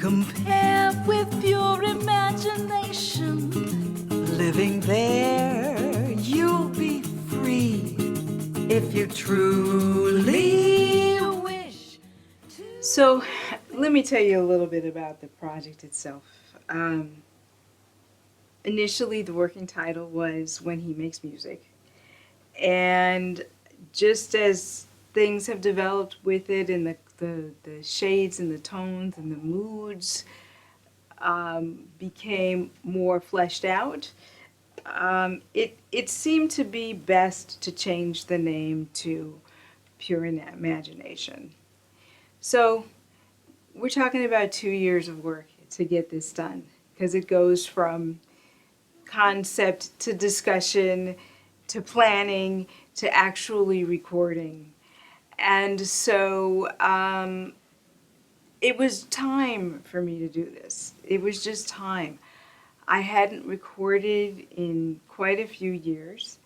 compare with pure imagination. Living there, you'll be free if you truly wish to. So, let me tell you a little bit about the project itself. Initially, the working title was When He Makes Music. And just as things have developed with it, and the shades and the tones and the moods became more fleshed out, it seemed to be best to change the name to Pure Imagination. So we're talking about 2 years of work to get this done, because it goes from concept to discussion to planning to actually recording. And so it was time for me to do this. It was just time. I hadn't recorded in quite a few years.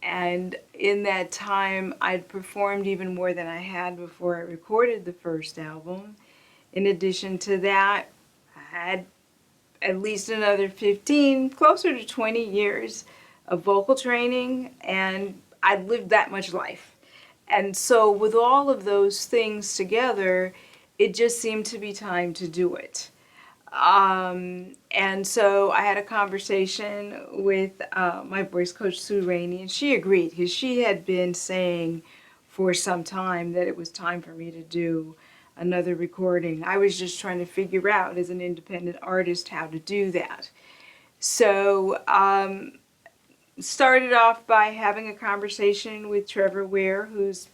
And in that time, I'd performed even more than I had before I recorded the first album. In addition to that, I had at least another 15, closer to 20 years of vocal training, and I'd lived that much life. And so, with all of those things together, it just seemed to be time to do it. And so I had a conversation with my voice coach, Sue Rainey, and she agreed, because she had been saying for some time that it was time for me to do another recording. I was just trying to figure out, as an independent artist, how to do that. So started off by having a conversation with Trevor Ware, who's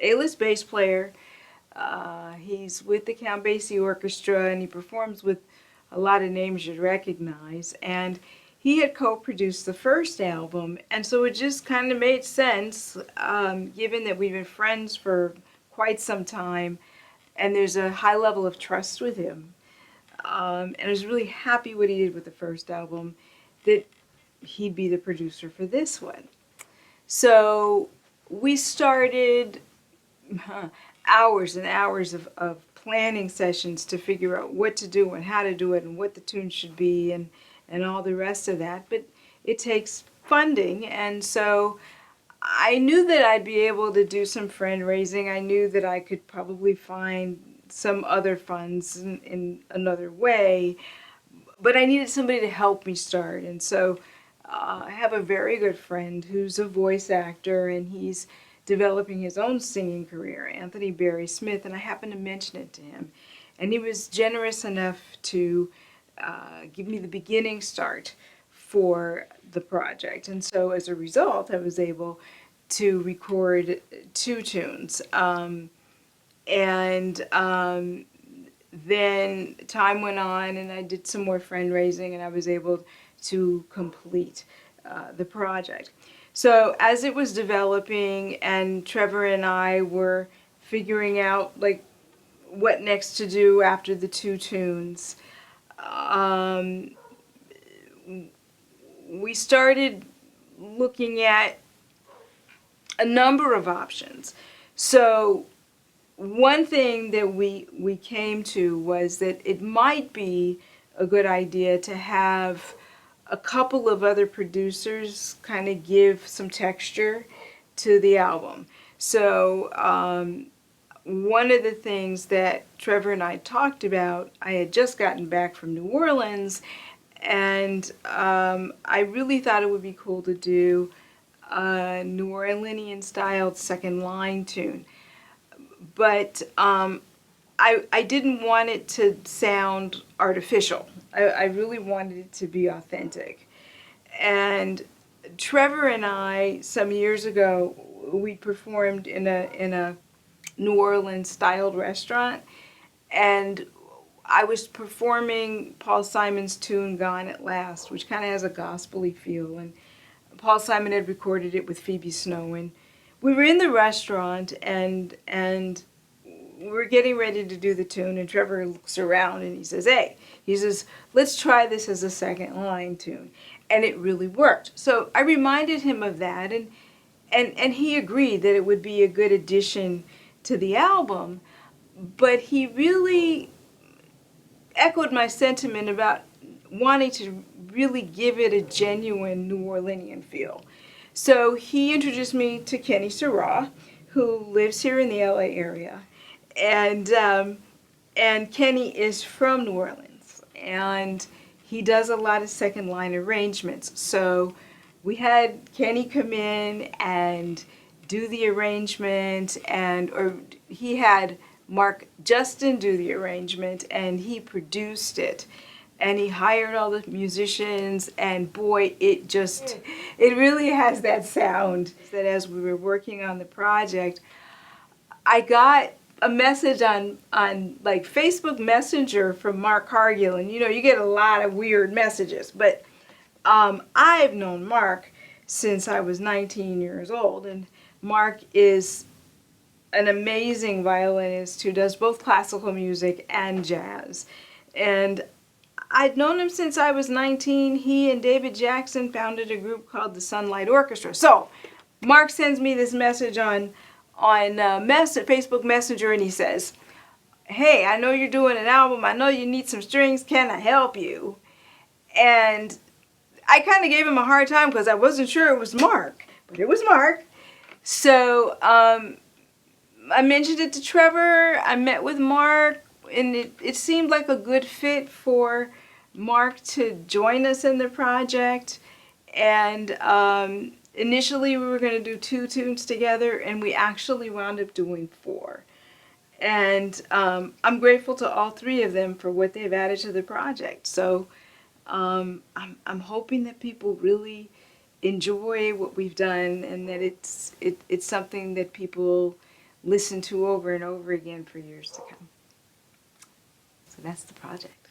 A-list bass player. He's with the Count Basie Orchestra, and he performs with a lot of names you'd recognize. And he had co-produced the first album, and so it just kind of made sense, given that we've been friends for quite some time, and there's a high level of trust with him. And I was really happy what he did with the first album, that he'd be the producer for this one. So we started hours and hours of planning sessions to figure out what to do and how to do it and what the tune should be, and all the rest of that. But it takes funding, and so I knew that I'd be able to do some fundraising. I knew that I could probably find some other funds in another way, but I needed somebody to help me start. And so I have a very good friend who's a voice actor, and he's developing his own singing career, Anthony Barry Smith, and I happened to mention it to him. And he was generous enough to give me the beginning start for the project. And so as a result, I was able to record 2 tunes. And then time went on, and I did some more fundraising, and I was able to complete the project. So as it was developing, and Trevor and I were figuring out like what next to do after the 2 tunes, we started looking at a number of options. So one thing that we came to was that it might be a good idea to have a couple of other producers kind of give some texture to the album. So one of the things that Trevor and I talked about, I had just gotten back from New Orleans, and I really thought it would be cool to do a New Orleanian styled second line tune. But I didn't want it to sound artificial. I really wanted it to be authentic. And Trevor and I, some years ago, we performed in a New Orleans styled restaurant, and I was performing Paul Simon's tune Gone at Last, which kind of has a gospel-y feel, and Paul Simon had recorded it with Phoebe Snow, and we were in the restaurant, and we were getting ready to do the tune, and Trevor looks around and he says, "Hey," he says, "let's try this as a second line tune." And it really worked. So I reminded him of that, and he agreed that it would be a good addition to the album, but he really echoed my sentiment about wanting to really give it a genuine New Orleanian feel. So he introduced me to Kenny Sarah, who lives here in the LA area, and Kenny is from New Orleans, and he does a lot of second line arrangements. So we had Kenny come in and do the arrangement, or he had Mark Justin do the arrangement, and he produced it. And he hired all the musicians, and boy, it really has that sound. That as we were working on the project, I got a message on like Facebook Messenger from Mark Cargill, and you get a lot of weird messages, but I've known Mark since I was 19 years old, and Mark is an amazing violinist who does both classical music and jazz. And I'd known him since I was 19. He and David Jackson founded a group called the Sunlight Orchestra. So Mark sends me this message on Facebook Messenger, and he says, "Hey, I know you're doing an album. I know you need some strings. Can I help you?" And I kind of gave him a hard time because I wasn't sure it was Mark, but it was Mark. So I mentioned it to Trevor. I met with Mark, and it seemed like a good fit for Mark to join us in the project. And initially we were going to do 2 tunes together, and we actually wound up doing 4. And I'm grateful to all 3 of them for what they've added to the project. So I'm hoping that people really enjoy what we've done, and that it's something that people listen to over and over again for years to come. So that's the project.